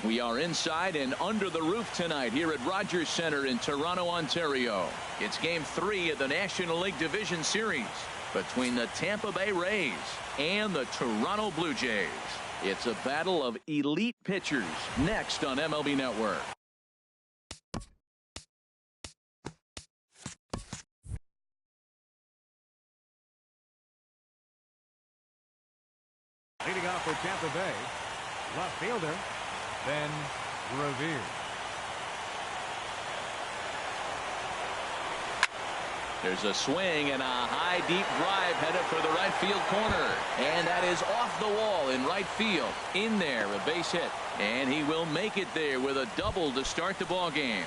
We are inside and under the roof tonight here at Rogers Centre in Toronto, Ontario. It's Game 3 of the National League Division Series between the Tampa Bay Rays and the Toronto Blue Jays. It's a battle of elite pitchers next on MLB Network. Leading off for Tampa Bay, left fielder, Ben Revere. There's a swing and a high deep drive headed for the right field corner. And that is off the wall in right field. In there, a base hit. And he will make it there with a double to start the ball game.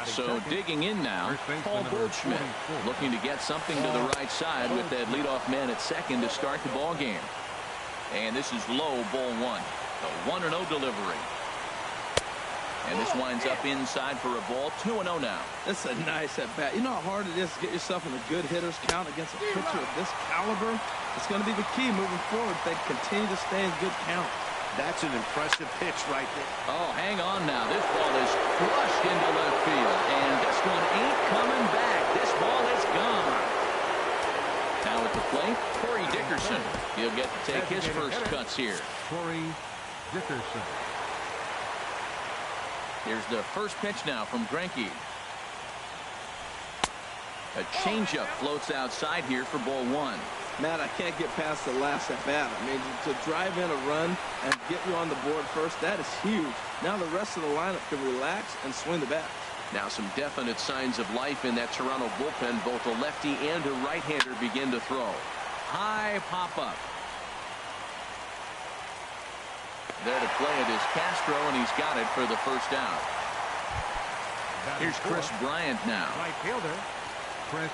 So digging in now, Paul Goldschmidt looking to get something to the right side with that leadoff man at second to start the ball game. And this is low, ball one. The 1-0 delivery. And this winds up inside for a ball. 2-0 now. That's a nice at bat. You know how hard it is to get yourself in a good hitter's count against a pitcher of this caliber? It's going to be the key moving forward if they continue to stay in good count. That's an impressive pitch right there. Oh, hang on now. This ball is crushed into left field. And this one ain't coming back. This ball is gone. Now at the plate, Corey Dickerson. He'll get to take his first cuts here. Corey Dickerson. Here's the first pitch now from Greinke. A changeup floats outside here for ball one. Matt, I can't get past the last at bat. I mean, to drive in a run and get you on the board first, that is huge. Now the rest of the lineup can relax and swing the bat. Now some definite signs of life in that Toronto bullpen. Both a lefty and a right-hander begin to throw. High pop-up. There to play it is Castro, and he's got it for the first out. Here's Chris Bryant now. Right fielder, Chris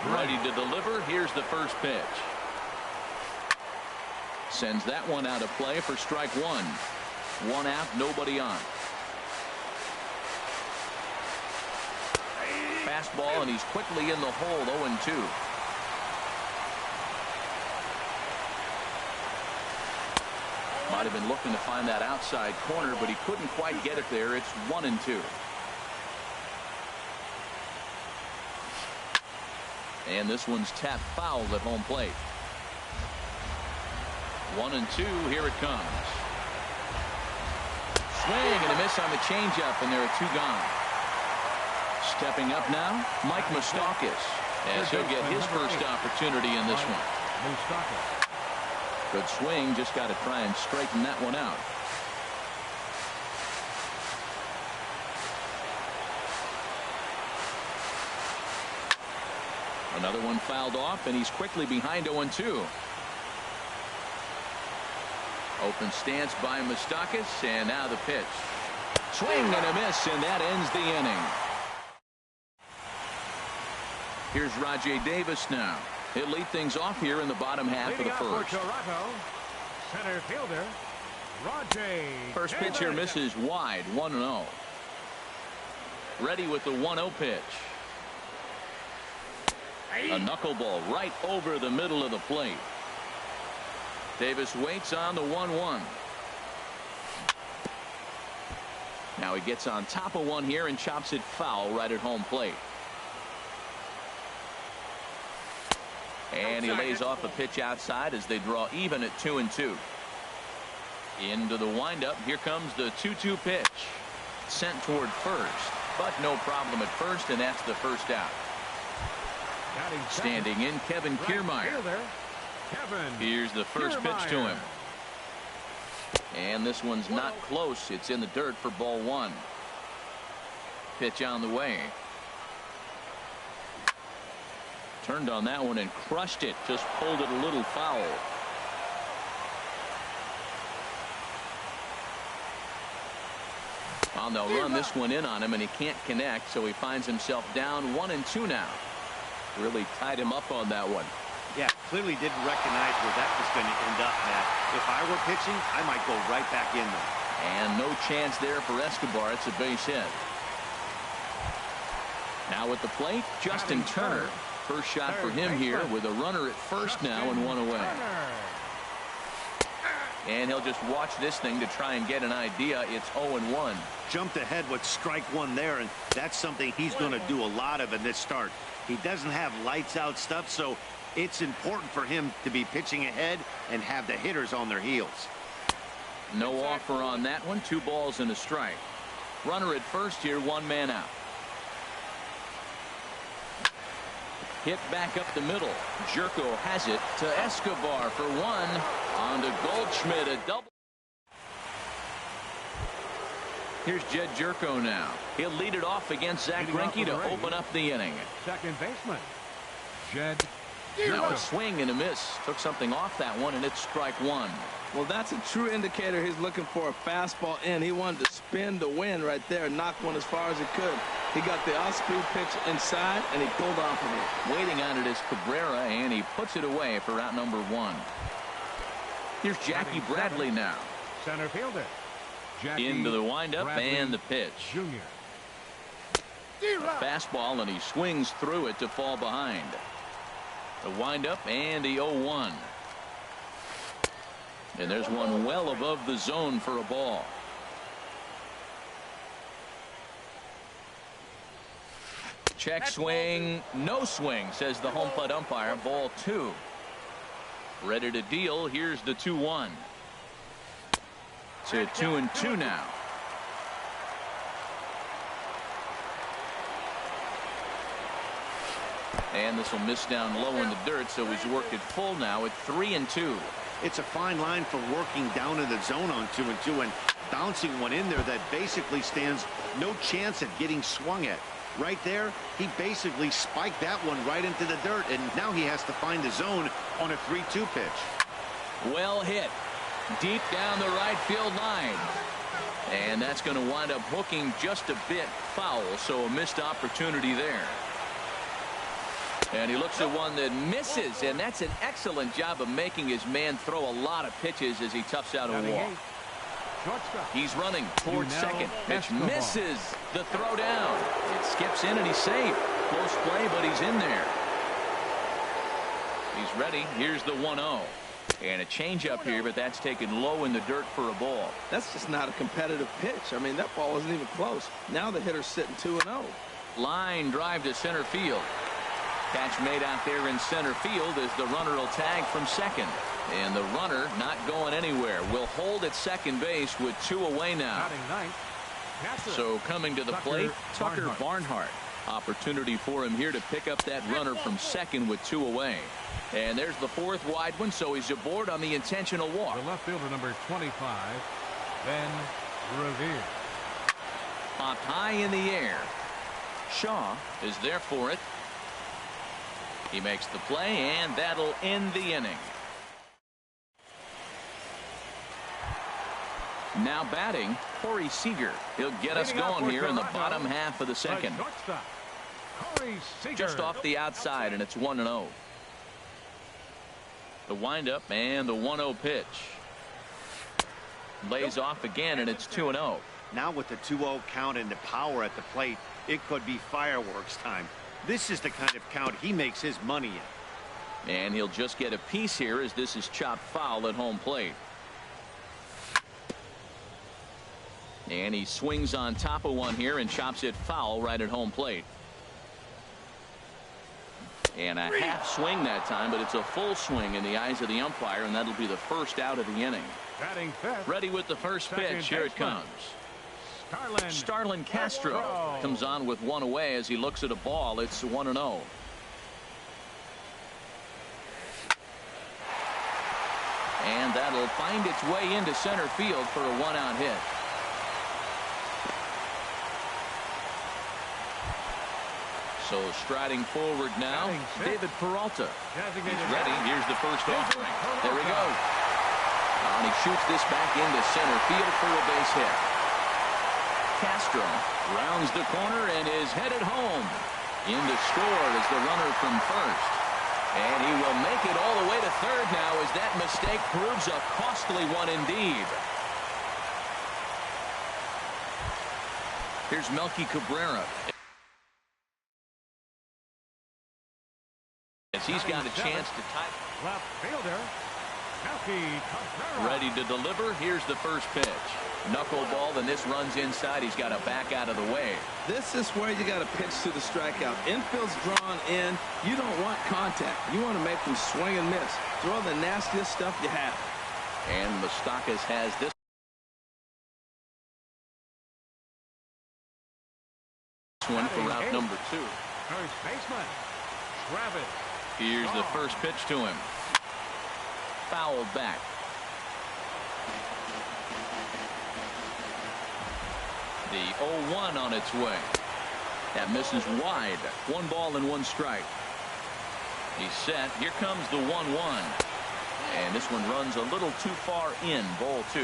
Bryant. Ready to deliver. Here's the first pitch. Sends that one out of play for strike one. 1 out, nobody on. Fastball, and he's quickly in the hole. 0-2. Might have been looking to find that outside corner, but he couldn't quite get it there. It's 1-2. And this one's tapped foul at home plate. 1-2. Here it comes. Swing and a miss on the changeup, and there are 2 gone. Stepping up now, Mike Moustakas, as he'll get his first opportunity in this one. Moustakas. Good swing, just got to try and straighten that one out. Another one fouled off, and he's quickly behind 0-2. Open stance by Moustakas, and now the pitch. Swing and a miss, and that ends the inning. Here's Rajai Davis now. He'll lead things off here in the bottom half of the first. For Toronto, center fielder, Rajai First pitch here misses wide. 1-0. Ready with the 1-0 pitch. A knuckleball right over the middle of the plate. Davis waits on the 1-1. Now he gets on top of one here and chops it foul right at home plate. And he lays off a pitch outside as they draw even at 2-2. Into the windup. Here comes the 2-2 pitch. Sent toward first, but no problem at first, and that's the first out. Standing in, Kevin Kiermaier. Here's the first pitch to him. And this one's not close. It's in the dirt for ball one. Pitch on the way. Turned on that one and crushed it. Just pulled it a little foul. Well, they'll run this one in on him, and he can't connect, so he finds himself down 1-2 now. Really tied him up on that one. Yeah, clearly didn't recognize where that was going to end up, Matt. If I were pitching, I might go right back in there. And no chance there for Escobar. It's a base hit. Now at the plate, Justin Turner. First shot for him here with a runner at first now and one away. And he'll just watch this thing to try and get an idea. It's 0-1. Jumped ahead with strike one there, and that's something he's going to do a lot of in this start. He doesn't have lights out stuff, so it's important for him to be pitching ahead and have the hitters on their heels. No offer on that one. 2 balls and a strike. Runner at first here, 1 man out. Hit back up the middle. Jerko has it to Escobar for 1. On to Goldschmidt, a double. Here's Jed Jerko now. He'll lead it off against Zach Greinke to open up the inning. Second baseman, Jed Now a Jerko. swing and a miss. Took something off that one, and it's strike 1. Well, that's a true indicator he's looking for a fastball in. He wanted to spin the wind right there and knock one as far as he could. He got the off-speed pitch inside, and he pulled off of it. Waiting on it is Cabrera, and he puts it away for out number 1. Here's Jackie Bradley now. Center fielder, Jackie Into the windup Bradley and the pitch. Jr. Fastball, and he swings through it to fall behind. The windup and the 0-1. And there's one well above the zone for a ball. Check swing, no swing, says the home plate umpire. Ball 2. Ready to deal. Here's the 2-1. To 2-2 now. And this will miss down low in the dirt, so he's worked it full now at 3-2. It's a fine line for working down in the zone on 2-2 and bouncing one in there that basically stands no chance at getting swung at. Right there, he basically spiked that one right into the dirt, and now he has to find the zone on a 3-2 pitch. Well hit. Deep down the right field line. And that's going to wind up hooking just a bit foul, so a missed opportunity there. And he looks at one that misses, and that's an excellent job of making his man throw a lot of pitches as he toughs out a walk. He's running towards second. Pitch misses the throw down. It skips in, and he's safe. Close play, but he's in there. He's ready. Here's the 1-0. And a changeup here, but that's taken low in the dirt for a ball. That's just not a competitive pitch. I mean, that ball wasn't even close. Now the hitter's sitting 2-0. Line drive to center field. Catch made out there in center field as the runner will tag from second. And the runner not going anywhere. Will hold at second base with 2 away now. So coming to the plate, Tucker Barnhart. Opportunity for him here to pick up that runner from second with 2 away. And there's the 4th wide one, so he's aboard on the intentional walk. The left fielder, number 25, Ben Revere. Popped high in the air. Shaw is there for it. He makes the play, and that'll end the inning. Now batting, Corey Seager. He'll get us going here in the bottom half of the second. Just off the outside, and it's 1-0. The windup and the 1-0 pitch. Lays off again, and it's 2-0. Now with the 2-0 count and the power at the plate, it could be fireworks time. This is the kind of count he makes his money in. And he'll just get a piece here as this is chopped foul at home plate. And he swings on top of one here and chops it foul right at home plate. And a half swing that time, but it's a full swing in the eyes of the umpire, and that'll be the first out of the inning. Ready with the first pitch. Here it comes. Starlin Castro comes on with 1 away as he looks at a ball. It's 1-0. And that'll find its way into center field for a 1-out hit. So striding forward now, David Peralta. He's ready. Here's the first offering. There we go. And he shoots this back into center field for a base hit. Castro rounds the corner and is headed home. In to score is the runner from first. And he will make it all the way to third now as that mistake proves a costly one indeed. Here's Melky Cabrera. As he's got a chance to tie. Left fielder, Ready to deliver. Here's the first pitch. Knuckleball, and this runs inside. He's got to back out of the way. This is where you got to pitch to the strikeout. Infield's drawn in. You don't want contact. You want to make them swing and miss. Throw the nastiest stuff you have. And Moustakas has this one for route number 2. First baseman, Travis. Here's the first pitch to him. Fouled back. The 0-1 on its way. That misses wide. 1 ball and 1 strike. He's set. Here comes the 1-1. And this one runs a little too far in. Ball 2.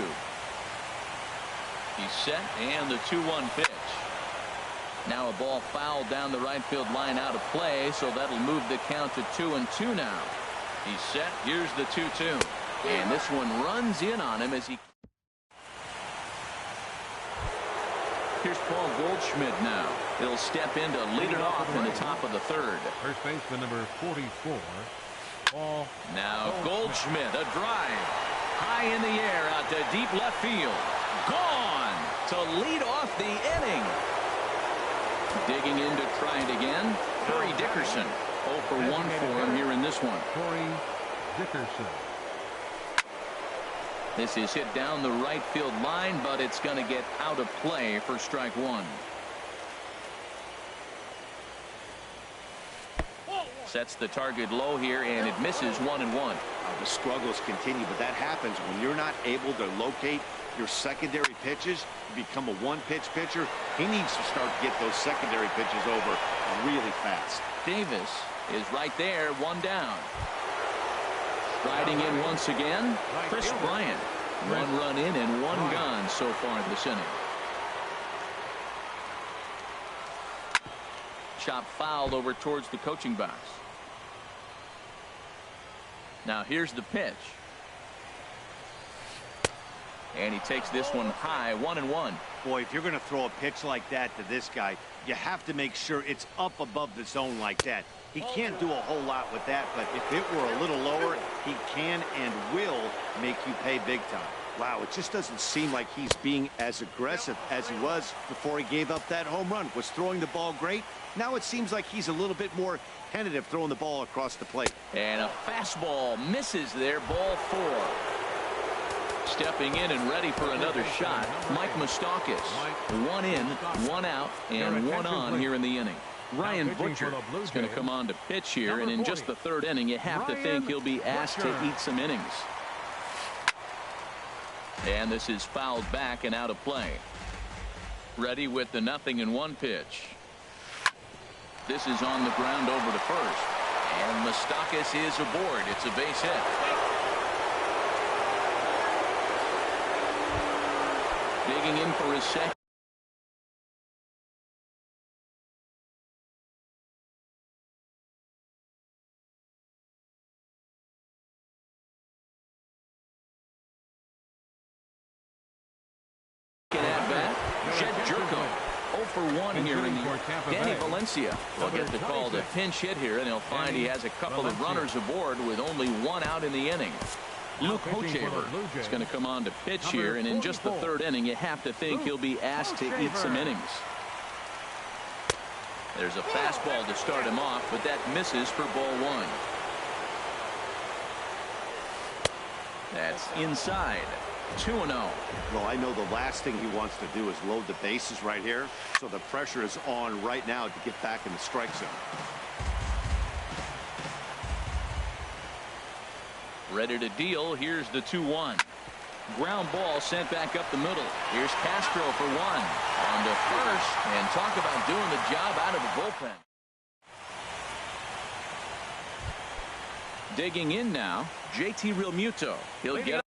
He's set, and the 2-1 pitch. Now a ball fouled down the right field line out of play, so that'll move the count to 2-2 now. He's set. Here's the 2-2. And this one runs in on him as he... Here's Paul Goldschmidt now. He'll step in to lead it off in the top of the 3rd. First baseman number 44. Paul. Now Goldschmidt, a drive. High in the air out to deep left field. Gone to lead off the inning. Digging in to try it again. Corey Dickerson. 0 for 1 for him here in this one. Corey Dickerson. This is hit down the right field line, but it's going to get out of play for strike 1. Sets the target low here, and it misses 1-1. The struggles continue, but that happens when you're not able to locate your secondary pitches. You become a one-pitch pitcher. He needs to start to get those secondary pitches over really fast. Davis is right there, 1 down. Riding in once again, Chris Bryant. 1 run in and 1 gone so far this inning. Chop fouled over towards the coaching box. Now here's the pitch. And he takes this one high, 1-1. Boy, if you're going to throw a pitch like that to this guy, you have to make sure it's up above the zone like that. He can't do a whole lot with that, but if it were a little lower, he can and will make you pay big time. Wow, it just doesn't seem like he's being as aggressive as he was before he gave up that home run. Was throwing the ball great. Now it seems like he's a little bit more tentative throwing the ball across the plate. And a fastball misses there, ball 4. Stepping in and ready for another shot, Mike Moustakas. 1 in, 1 out, and 1 on here in the inning. Ryan Butcher is going to come on to pitch here, and in just the 3rd inning, you have to think he'll be asked to eat some innings. And this is fouled back and out of play. Ready with the 0-1 pitch. This is on the ground over to first. And Moustakas is aboard. It's a base hit. Digging in for his second. At bat, Jed Jerko. 0 for 1 here in the Danny Valencia will get the call to pinch hit here, and he'll find he has a couple of runners aboard with only 1 out in the inning. Luke Hochevar is going to come on to pitch here, and in just the 3rd inning, you have to think he'll be asked to eat some innings. There's a fastball to start him off, but that misses for ball 1. That's inside. 2-0. Well, I know the last thing he wants to do is load the bases right here, so the pressure is on right now to get back in the strike zone. Ready to deal. Here's the 2-1. Ground ball sent back up the middle. Here's Castro for 1. On to first, and talk about doing the job out of the bullpen. Digging in now, JT Realmuto. He'll get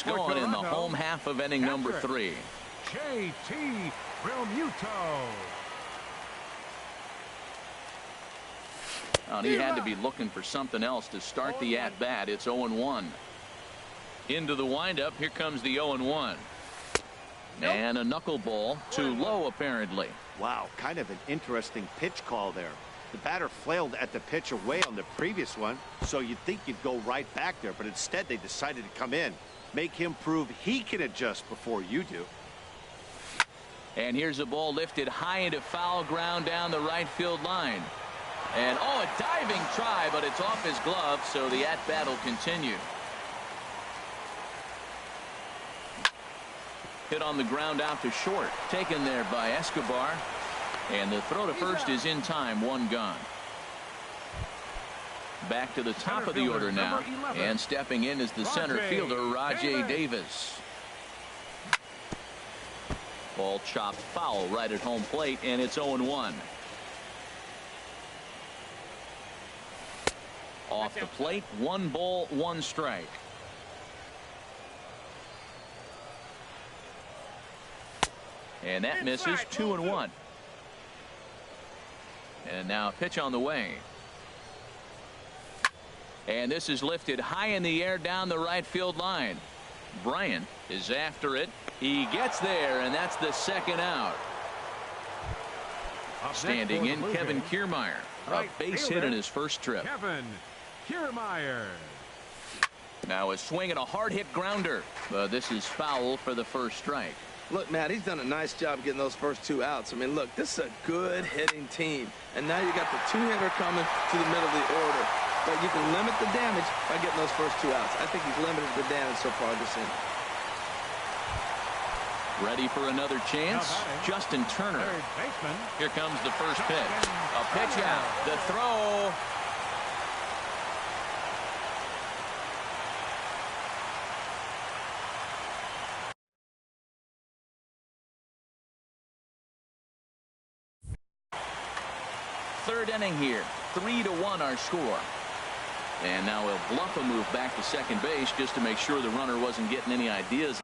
going in the home half of inning number 3. JT Realmuto. He had to be looking for something else to start the at-bat. It's 0-1. Into the windup. Here comes the 0-1. And a knuckleball too low, apparently. Wow, kind of an interesting pitch call there. The batter flailed at the pitch away on the previous one, so you'd think you'd go right back there, but instead they decided to come in. Make him prove he can adjust before you do. And here's a ball lifted high into foul ground down the right field line. And oh, a diving try, but it's off his glove, so the at-bat will continue. Hit on the ground out to short. Taken there by Escobar. And the throw to first is in time. One gone. Back to the top of the order now. And stepping in is the center fielder, Rajay Davis. Ball chopped foul right at home plate, and it's 0-1. Off the plate, 1 ball, 1 strike. And that misses. 2-1. And now a pitch on the way. And this is lifted high in the air down the right field line. Bryant is after it. He gets there, and that's the second out. Standing in, Kevin Kiermaier. A base hit in his first trip. Kevin Kiermaier. Now a swing and a hard hit grounder. This is foul for the first strike. Look, Matt, he's done a nice job getting those first 2 outs. I mean, look, this is a good hitting team. And now you got the 2-hitter coming to the middle of the order. But you can limit the damage by getting those first 2 outs. I think he's limited the damage so far this inning. Ready for another chance? Justin Turner. Here comes the first pitch. A pitch out. The throw. Third inning here. 3-1 our score. And now he'll bluff a move back to second base just to make sure the runner wasn't getting any ideas.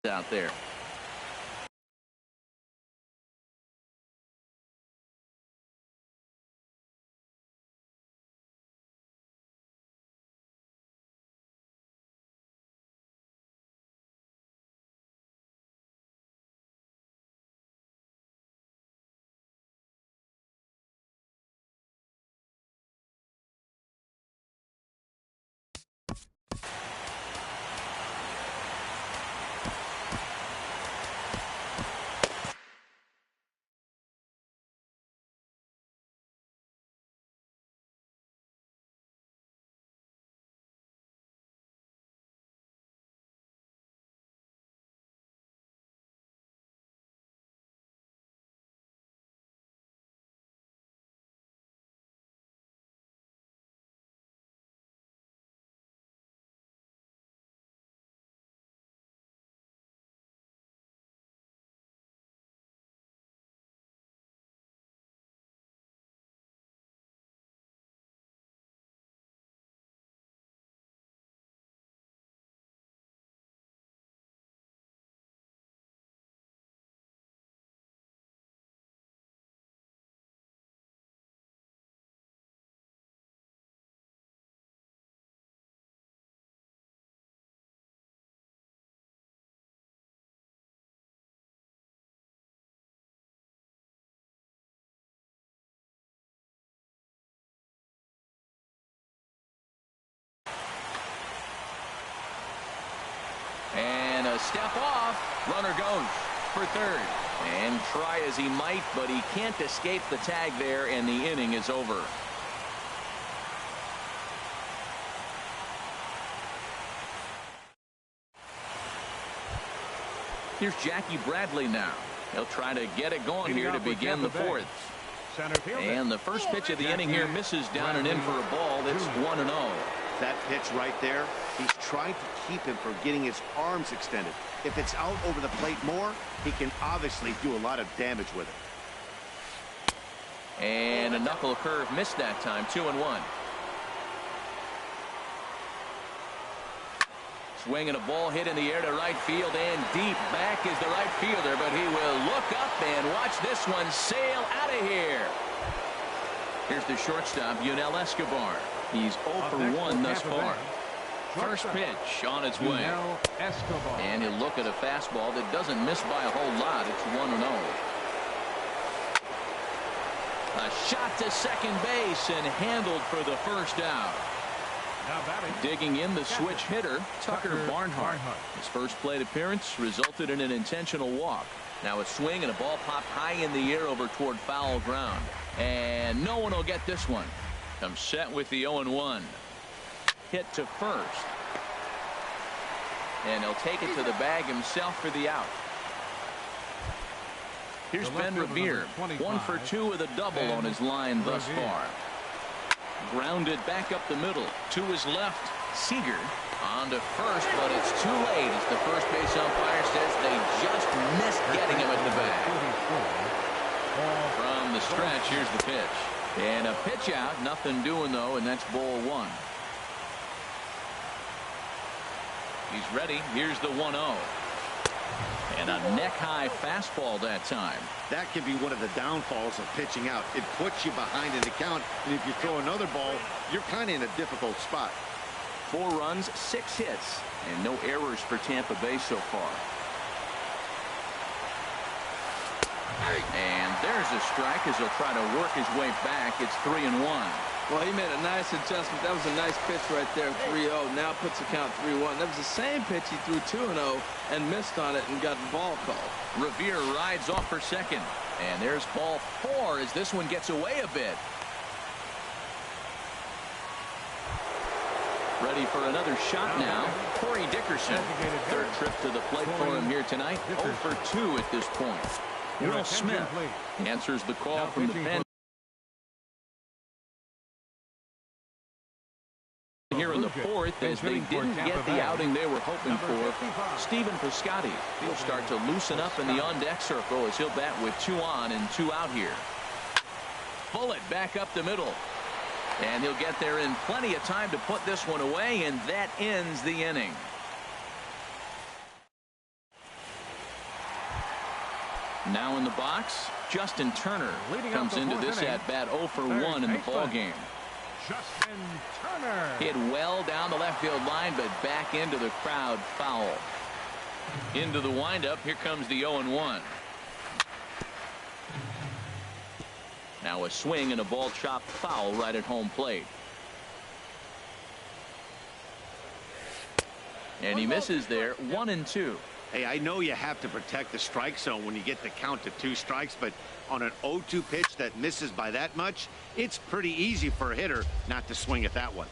Out there. step off. Runner goes for third. And try as he might, but he can't escape the tag there, and the inning is over. Here's Jackie Bradley now. He'll try to get it going here to begin the fourth. And the first pitch of the inning here misses down and in for a ball. It's 1-0. That pitch right there, he's trying to keep him from getting his arms extended. If it's out over the plate more, he can obviously do a lot of damage with it. And a knuckle curve missed that time. 2-1. Swing and a ball hit in the air to right field, and deep back is the right fielder, but he will look up and watch this one sail out of here. Here's the shortstop, Yunel Escobar. He's 0 for 1 thus far. First pitch on its way. And he'll look at a fastball that doesn't miss by a whole lot. It's 1-0. A shot to second base and handled for the first out. Digging in the switch hitter, Tucker Barnhart. His first plate appearance resulted in an intentional walk. Now a swing and a ball popped high in the air over toward foul ground. And no one will get this one. Comes set with the 0-1. Hit to first. And he'll take it to the bag himself for the out. Here's Ben Revere. 1 for 2 with a double on his line thus far. Grounded back up the middle. To his left, Seager on to first, but it's too late as the first base umpire says they just missed getting him at the bag. From the stretch, here's the pitch. And a pitch out, nothing doing though, and that's ball 1. He's ready. Here's the 1-0. And a neck-high fastball that time. That can be one of the downfalls of pitching out. It puts you behind in the count, and if you throw another ball, you're kind of in a difficult spot. 4 runs, 6 hits, and no errors for Tampa Bay so far. And there's a strike as he'll try to work his way back. It's 3-1. Well, he made a nice adjustment. That was a nice pitch right there, 3-0. Now puts the count 3-1. That was the same pitch he threw 2-0 and missed on it and got the ball called. Revere rides off for second. And there's ball 4 as this one gets away a bit. Ready for another shot now. Corey Dickerson. Third trip to the plate for him here tonight. 0 for 2 at this point. Will Smith answers the call from the pen. Here in the fourth, as they didn't get the outing they were hoping for, Stephen Piscotty will start to loosen up in the on-deck circle as he'll bat with 2 on and 2 out here. Bullet back up the middle. And he'll get there in plenty of time to put this one away, and that ends the inning. Now in the box, Justin Turner comes into this at-bat 0 for 1 in the ballgame. Justin Turner. Hit well down the left field line, but back into the crowd, foul. Into the windup, here comes the 0-1. Now a swing and a ball chopped foul right at home plate. And he misses there, 1-2. Hey, I know you have to protect the strike zone when you get the count to 2 strikes, but on an 0-2 pitch that misses by that much, it's pretty easy for a hitter not to swing at that one.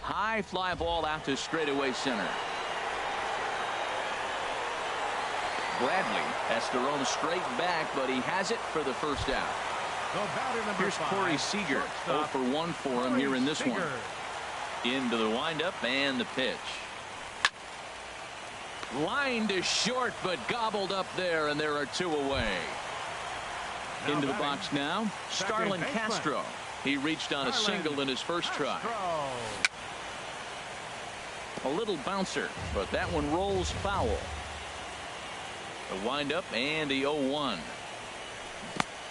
High fly ball out to straightaway center. Bradley has to roam straight back, but he has it for the first out. Here's Corey Seager. 0 for 1 for him here in this one. Into the windup and the pitch. Line to short, but gobbled up there, and there are 2 away. Into the box now, Starlin Castro. He reached on a single in his first try. A little bouncer, but that one rolls foul. The windup and the 0-1.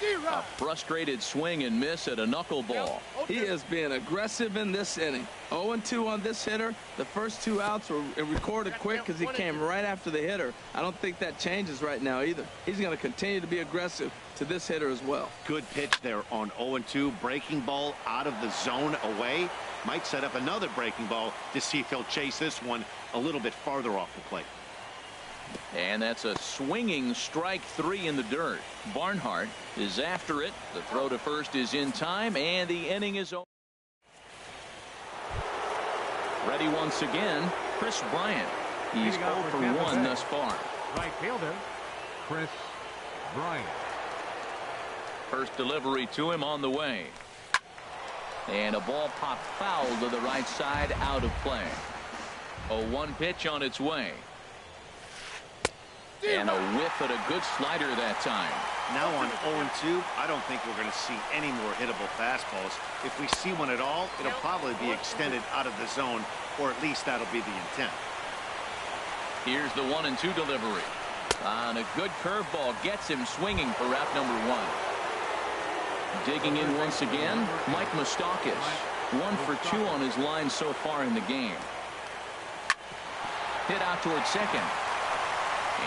A frustrated swing and miss at a knuckleball. He is being aggressive in this inning. 0-2 on this hitter. The first 2 outs were recorded quick because he came right after the hitter. I don't think that changes right now either. He's going to continue to be aggressive to this hitter as well. Good pitch there on 0-2. Breaking ball out of the zone away. Might set up another breaking ball to see if he'll chase this one a little bit farther off the plate. And that's a swinging strike 3 in the dirt. Barnhart is after it. The throw to first is in time, and the inning is over. Ready once again, Chris Bryant. He's 0 for 1 thus far. Right fielder, Chris Bryant. First delivery to him on the way. And a ball popped foul to the right side, out of play. 0-1 pitch on its way. And a whiff at a good slider that time. Now on 0-2, I don't think we're going to see any more hittable fastballs. If we see one at all, it'll probably be extended out of the zone, or at least that'll be the intent. Here's the 1-2 delivery. And a good curveball gets him swinging for route number 1. Digging in once again, Mike Moustakas. 1 for 2 on his line so far in the game. Hit out towards second.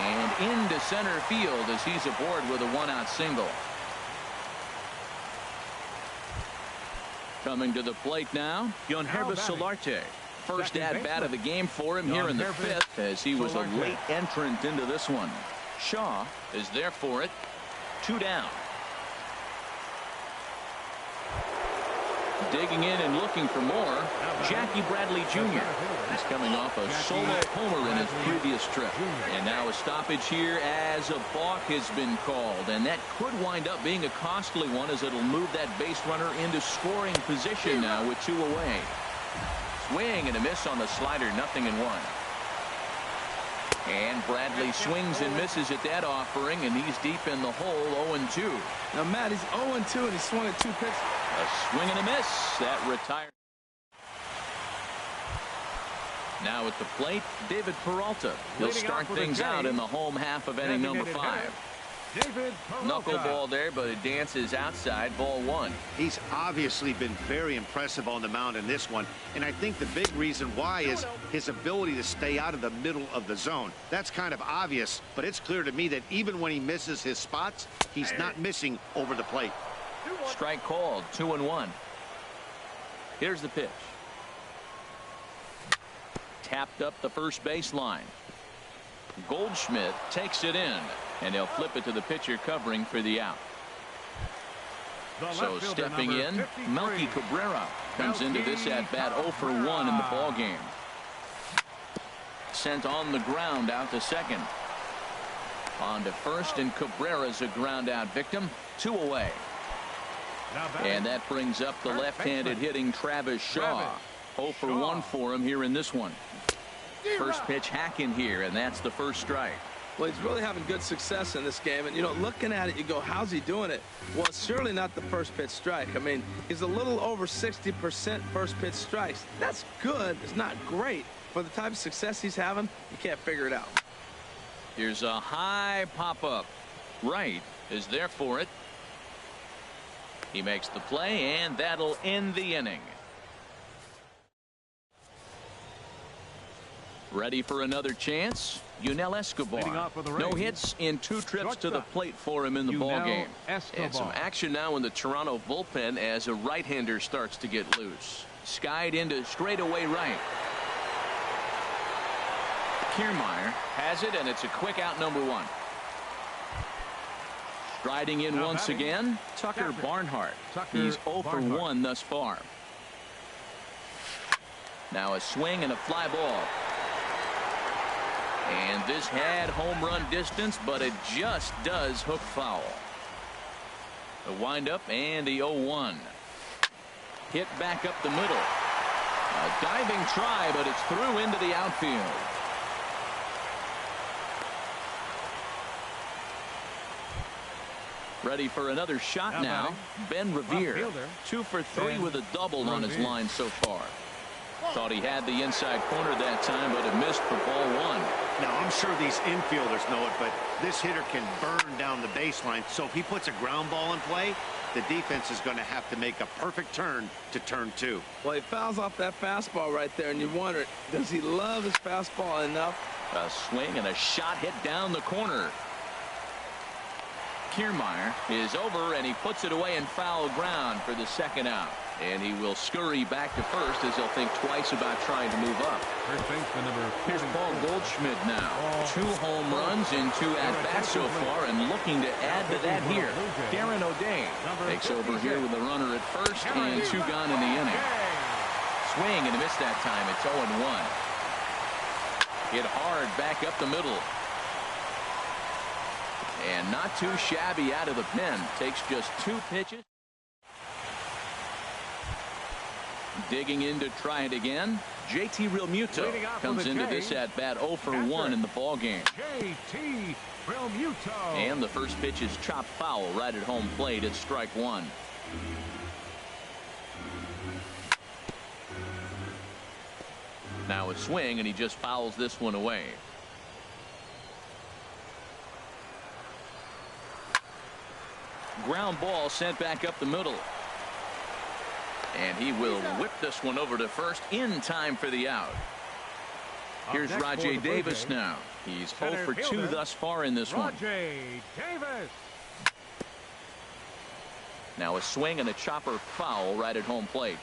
And into center field as he's aboard with a 1-out single. Coming to the plate now, Yonhervis Solarte. First at-bat of the game for him here in the 5th, as he was a late entrant into this one. Shaw is there for it. 2 down. Digging in and looking for more, Jackie Bradley Jr. He's coming off a solo homer in his previous trip. And now a stoppage here as a balk has been called. And that could wind up being a costly one, as it'll move that base runner into scoring position now with 2 away. Swing and a miss on the slider, 0-1. And Bradley swings and misses at that offering, and he's deep in the hole, 0-2. Now, Matt, he's 0-2, and he swung at 2 pitches. A swing and a miss. That retired. Now at the plate, David Peralta. He'll start things out in the home half of inning number 5. Knuckleball there, but it dances outside, ball 1. He's obviously been very impressive on the mound in this one, and I think the big reason why is his ability to stay out of the middle of the zone. That's kind of obvious, but it's clear to me that even when he misses his spots, he's not missing over the plate. Strike called, 2-1. Here's the pitch. Tapped up the first baseline. Goldschmidt takes it in, and he'll flip it to the pitcher covering for the out. So stepping in, Melky Cabrera comes into this at-bat 0 for 1 in the ball game. Sent on the ground out to second. On to first, and Cabrera's a ground out victim. 2 away. And that brings up the left-handed hitting Travis Shaw. 0 for 1 for him here in this one. First pitch hack in here, and that's the first strike. Well, he's really having good success in this game. And, you know, looking at it, you go, how's he doing it? Well, it's surely not the first pitch strike. I mean, he's a little over 60% first pitch strikes. That's good. It's not great. For the type of success he's having, you can't figure it out. Here's a high pop-up. Right is there for it. He makes the play, and that'll end the inning. Ready for another chance? Yunel Escobar. No hits in 2 trips to the plate for him in the ball game. And some action now in the Toronto bullpen as a right-hander starts to get loose. Skied into straightaway right. Kiermaier has it, and it's a quick out, number 1. Striding in once again, Tucker Barnhart. He's 0 for 1 thus far. Now a swing and a fly ball. And this had home run distance, but it just does hook foul. The windup and the 0-1. Hit back up the middle. A diving try, but it's through into the outfield. Ready for another shot now. Ben Revere. 2 for 3 with a double on his line so far. Thought he had the inside corner that time, but it missed for ball one. Now, I'm sure these infielders know it, but this hitter can burn down the baseline. So if he puts a ground ball in play, the defense is going to have to make a perfect turn to turn two. Well, he fouls off that fastball right there, and you wonder, does he love his fastball enough? A swing and a shot hit down the corner. Kiermaier is over, and he puts it away in foul ground for the second out. And he will scurry back to first as he'll think twice about trying to move up. First baseman number Here's Paul Goldschmidt now. 2 home runs in 2 at-bats so far, and looking to add to that here. Darren O'Day takes over here with a runner at first and 2 gone in the inning. Swing and a miss that time. It's 0-1. Hit hard back up the middle. And not too shabby out of the pen. Takes just 2 pitches. Digging in to try it again. JT Realmuto comes into this at bat 0 for 1 in the ball game. JT Realmuto. And the first pitch is chopped foul right at home plate. It's strike 1. Now a swing, and he just fouls this one away. Ground ball sent back up the middle. And he will whip this one over to first in time for the out. Here's Rajay Davis now. He's 0 for 2 thus far in this one. Rajay Davis. Now a swing and a chopper foul right at home plate.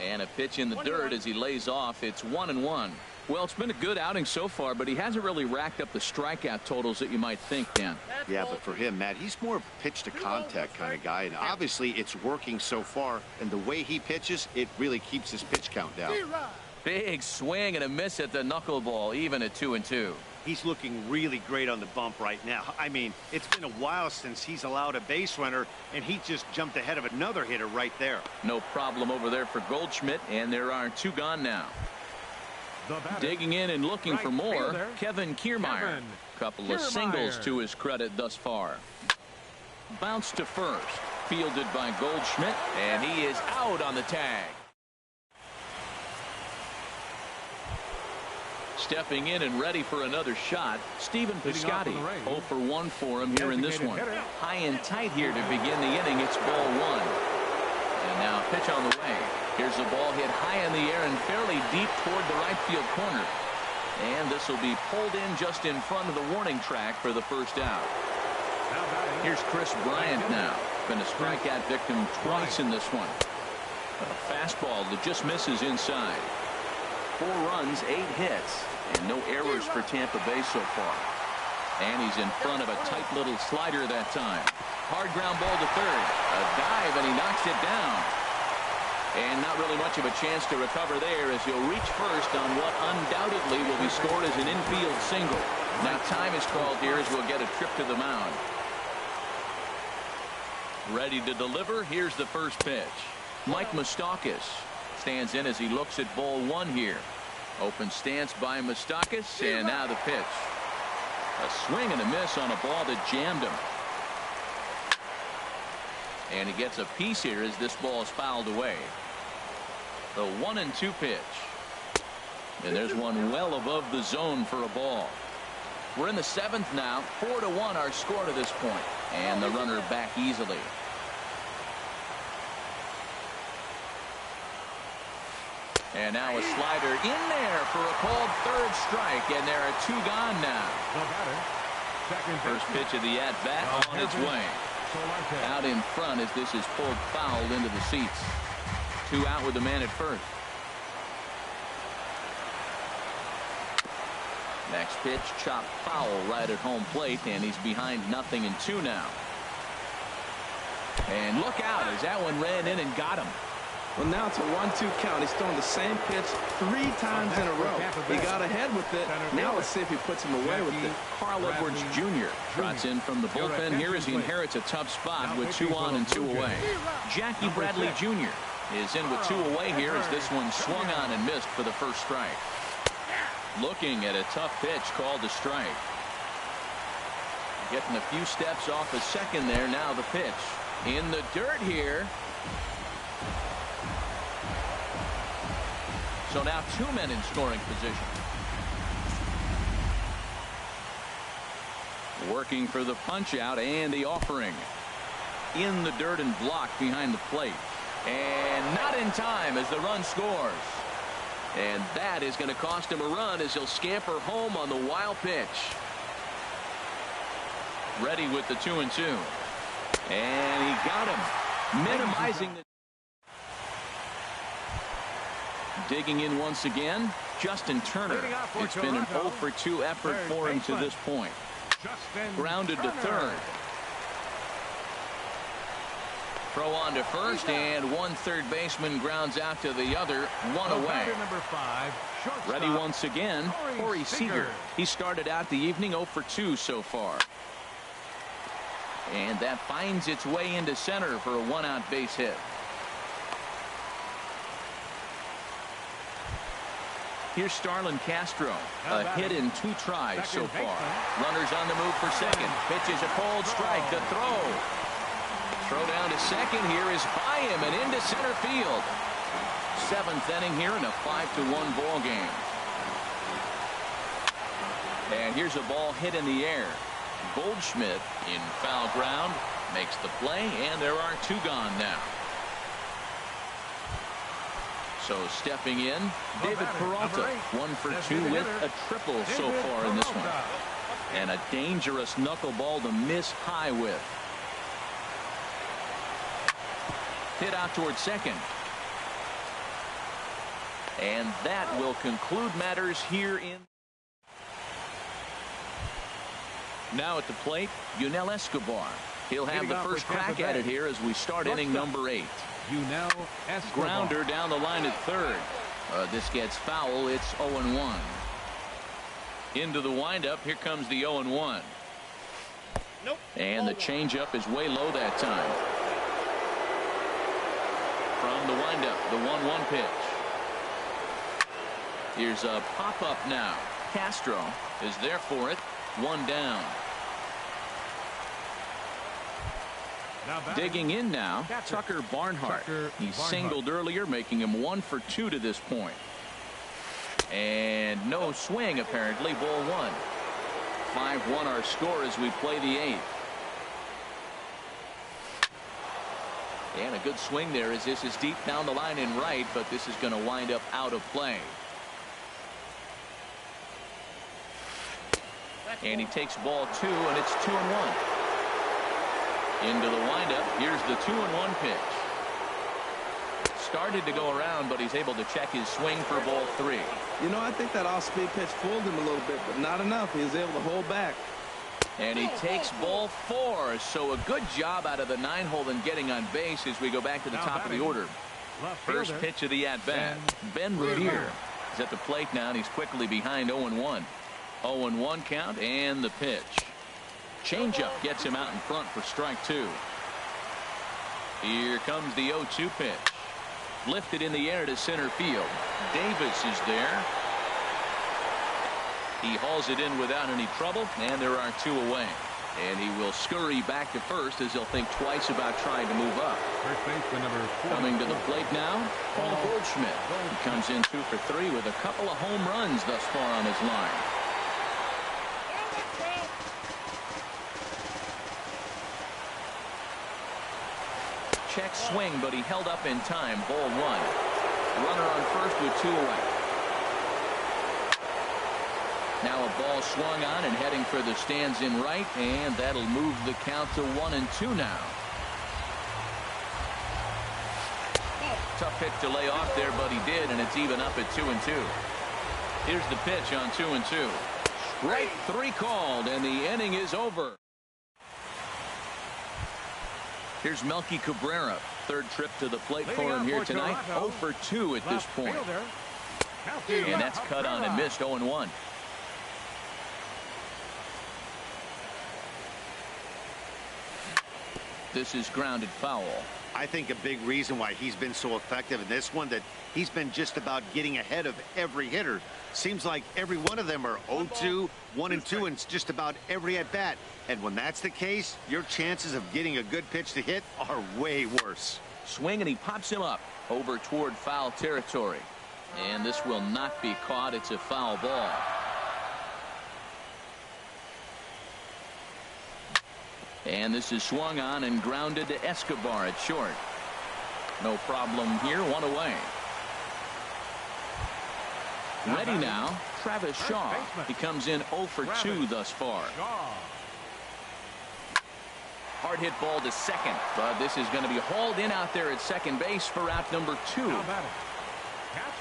And a pitch in the dirt as he lays off. It's 1-1. Well, it's been a good outing so far, but he hasn't really racked up the strikeout totals that you might think, Dan. Yeah, but for him, Matt, he's more of a pitch to contact kind of guy, and obviously it's working so far, and the way he pitches, it really keeps his pitch count down. Big swing and a miss at the knuckleball, even at 2-2. He's looking really great on the bump right now. I mean, it's been a while since he's allowed a base runner, and he just jumped ahead of another hitter right there. No problem over there for Goldschmidt, and there are 2 gone now. Digging in and looking for more, Kevin Kiermaier. Couple of singles to his credit thus far. Bounce to first. Fielded by Goldschmidt, and he is out on the tag. Stepping in and ready for another shot, Stephen Piscotty. 0 for 1 for him here in this one. High and tight here to begin the inning. It's ball 1. And now pitch on the way. Here's the ball hit high in the air and fairly deep toward the right field corner. And this will be pulled in just in front of the warning track for the first out. Here's Chris Bryant now. Been a strikeout victim twice in this one. A fastball that just misses inside. 4 runs, 8 hits, and no errors for Tampa Bay so far. And he's in front of a tight little slider that time. Hard ground ball to third. A dive, and he knocks it down. And not really much of a chance to recover there as he'll reach first on what undoubtedly will be scored as an infield single. Now time is called here as we'll get a trip to the mound. Ready to deliver. Here's the first pitch. Mike Moustakas stands in as he looks at ball 1 here. Open stance by Moustakas, and now the pitch. A swing and a miss on a ball that jammed him. And he gets a piece here as this ball is fouled away. The 1-2 pitch. And there's one well above the zone for a ball. We're in the 7th now. 4-1 our score to this point. And the runner back easily. And now a slider in there for a called third strike. And there are 2 gone now. First pitch of the at-bat on its way. Out in front as this is pulled foul into the seats. 2 out with the man at first. Next pitch, chopped foul right at home plate, and he's behind 0-2 now. And look out as that one ran in and got him. Well, now it's a 1-2 count. He's thrown the same pitch 3 times in a row. He got ahead with it. Now let's see if he puts him away with it. Carl Edwards Jr. trots in from the bullpen here as he inherits a tough spot with 2 on and 2 away. Jackie Bradley Jr. is in with 2 away here as this one swung on and missed for the first strike. Looking at a tough pitch called a strike. Getting a few steps off the second there. Now the pitch. In the dirt here. So now 2 men in scoring position. Working for the punch out and the offering. In the dirt and blocked behind the plate. And not in time as the run scores. And that is going to cost him a run as he'll scamper home on the wild pitch. Ready with the 2-2. And he got him. Minimizing the... Digging in once again, Justin Turner. It's been an 0-for-2 effort for him to this point. Grounded to third. Throw on to first, and one third baseman grounds out to the other, one away. Ready once again, Corey Seager. He started out the evening 0-for-2 so far. And that finds its way into center for a one-out base hit. Here's Starlin Castro. A hit in 2 tries so far. Runners on the move for second. Pitches a cold strike. The throw. Throw down to second here is by him and into center field. 7th inning here in a 5-1 ball game. And here's a ball hit in the air. Goldschmidt in foul ground makes the play, and there are 2 gone now. So stepping in, David Peralta, 1-for-2 with a triple so far in this one. And a dangerous knuckleball to miss high with. Hit out towards second. And that will conclude matters here in. Now at the plate, Yunel Escobar. He'll have the first crack at it here as we start inning number 8. Grounder down the line at third. This gets foul. It's 0-1. Into the windup. Here comes the 0-1. Nope. And the changeup is way low that time. From the windup, the 1-1 pitch. Here's a pop-up now. Castro is there for it. 1 down. Digging in now, Tucker Barnhart. He singled earlier, making him 1-for-2 to this point. And no swing, apparently. Ball 1. 5-1 our score as we play the 8th. And a good swing there as this is deep down the line in right, but this is going to wind up out of play. And he takes ball 2, and it's 2-1. Into the windup. Here's the 2-1 pitch. Started to go around, but he's able to check his swing for ball 3. You know, I think that off-speed pitch fooled him a little bit, but not enough. He was able to hold back. And he takes ball 4. So a good job out of the 9-hole in getting on base as we go back to the top of the order. First pitch of the at-bat. Ben Revere is at the plate now, and he's quickly behind 0-1. 0-1 count and the pitch. Changeup gets him out in front for strike 2. Here comes the 0-2 pitch. Lifted in the air to center field. Davis is there. He hauls it in without any trouble, and there are 2 away. And he will scurry back to first as he'll think twice about trying to move up. Coming to the plate now, Paul Goldschmidt. He comes in 2 for 3 with a couple of home runs thus far on his line. Check swing, but he held up in time. Ball 1. Runner on first with 2 away. Now a ball swung on and heading for the stands in right, and that'll move the count to 1-2 now. Tough hit to lay off there, but he did, and it's even up at 2-2. Here's the pitch on 2-2. Strike 3 called, and the inning is over. Here's Melky Cabrera. Third trip to the plate for him here tonight. 0-for-2 at this point. And that's cut on and missed. 0-1. This is grounded foul. I think a big reason why he's been so effective in this one, that he's been just about getting ahead of every hitter. Seems like every one of them are 0-2, 1-2, and just about every at bat. And when that's the case, your chances of getting a good pitch to hit are way worse. Swing, and he pops him up over toward foul territory. And this will not be caught. It's a foul ball. And this is swung on and grounded to Escobar at short. No problem here. One away. Ready now, Travis Shaw. He comes in 0 for 2 thus far. Hard hit ball to second, but this is going to be hauled in out there at second base for out number 2.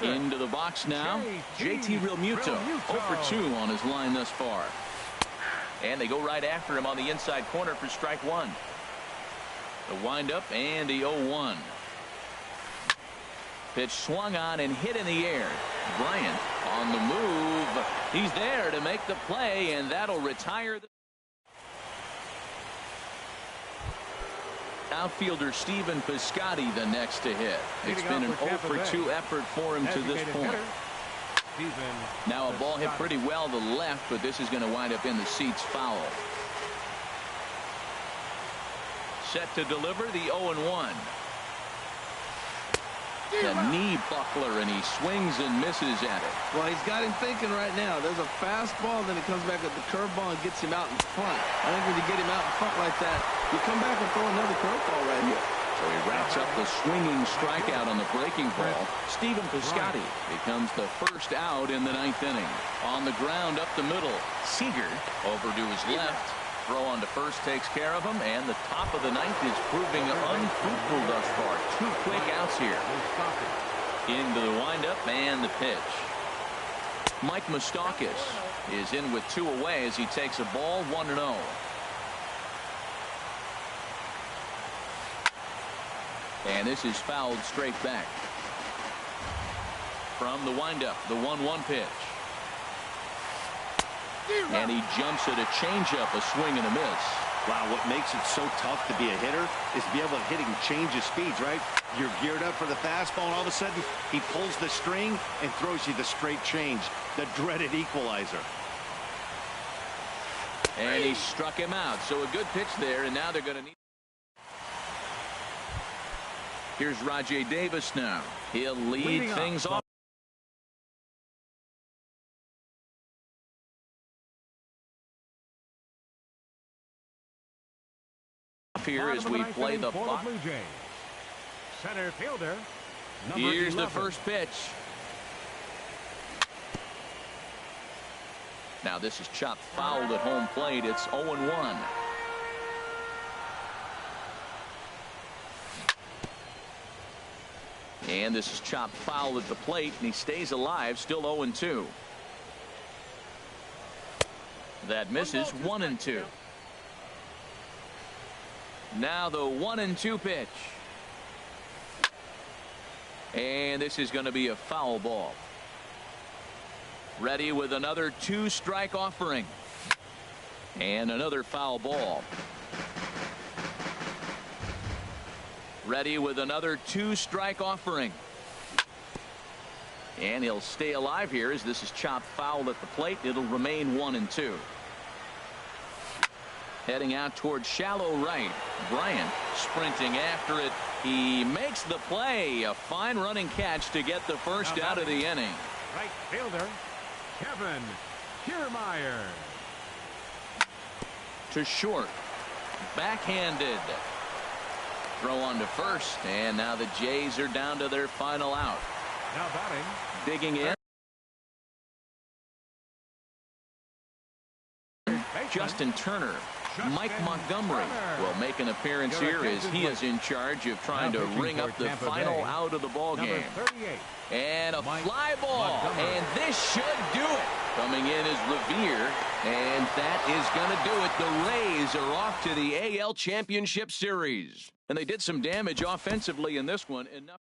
Into the box now, JT Realmuto. 0 for 2 on his line thus far. And they go right after him on the inside corner for strike 1. The windup and the 0-1. Pitch swung on and hit in the air. Bryant on the move. He's there to make the play, and that'll retire the outfielder. Stephen Piscotty the next to hit. It's been an 0 for 2 effort for him to this point. Now a ball hit pretty well to the left, but this is going to wind up in the seats foul. Set to deliver the 0-1. The knee buckler, and he swings and misses at it. Well, he's got him thinking right now. There's a fastball, then he comes back with the curveball and gets him out in front. I think when you get him out in front like that, you come back and throw another curveball right here. So he wraps up the swinging strikeout on the breaking ball. Stephen Piscotty becomes the first out in the 9th inning. On the ground up the middle, Seager over to his left. Throw on to first takes care of him, and the top of the 9th is proving unfruitful thus far. 2 quick outs here. Into the windup and the pitch. Mike Moustakas is in with 2 away as he takes a ball 1-0. And this is fouled straight back. From the windup, the 1-1 pitch. And he jumps at a changeup, a swing and a miss. Wow, what makes it so tough to be a hitter is to be able to hit and change his speeds, right? You're geared up for the fastball, and all of a sudden he pulls the string and throws you the straight change, the dreaded equalizer. And he struck him out. So a good pitch there, and now they're going to need. Here's Rajay Davis now. He'll lead things off here as we play the clock. Center fielder. Here's the first pitch. Now this is chopped fouled at home plate. It's 0-1. And this is chopped foul at the plate, and he stays alive, still 0-2. That misses. 1-2. Now the 1-2 pitch. And this is going to be a foul ball. Ready with another 2-strike offering. And another foul ball. Ready with another 2-strike offering. And he'll stay alive here as this is chopped foul at the plate. It'll remain 1-2. Heading out towards shallow right. Bryant sprinting after it. He makes the play. A fine running catch to get the first out of the inning. Right fielder, Kevin Kiermaier. To short. Backhanded. Throw on to first, and now the Jays are down to their final out. Now batting. Digging in. Justin Turner. Mike Montgomery will make an appearance here as he is in charge of trying to ring up the final out of the ball game. And a fly ball, and this should do it. Coming in is Revere, and that is going to do it. The Rays are off to the AL Championship Series. And they did some damage offensively in this one. Enough